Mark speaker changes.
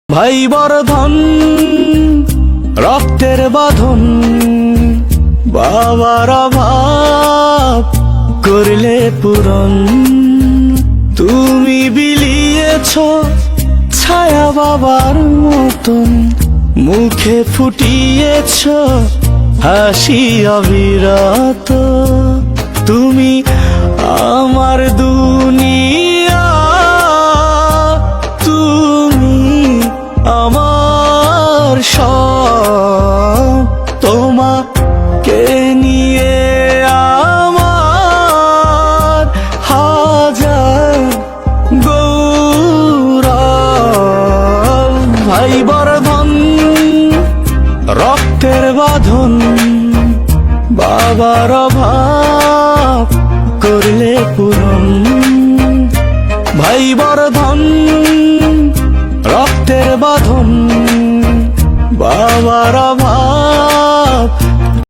Speaker 1: ভাই বর্ধন রক্তের বাঁধন, বাবার অভাব করলে পূরণ। তুমি বিলিয়েছ ছায়া বাবার মতন, মুখে ফুটিয়েছ হাসি অবিরত। তুমি আমার দুনিয়া, তুমি আমার সব, তোমাকে নিয়ে আমার হাজার গৌরব। ভাই বর্ধন রক্তের বাঁধন, বাবার অভাব করলে পূরণ। ভাই বর্ধন রক্তের বাঁধন, বাবার অভাব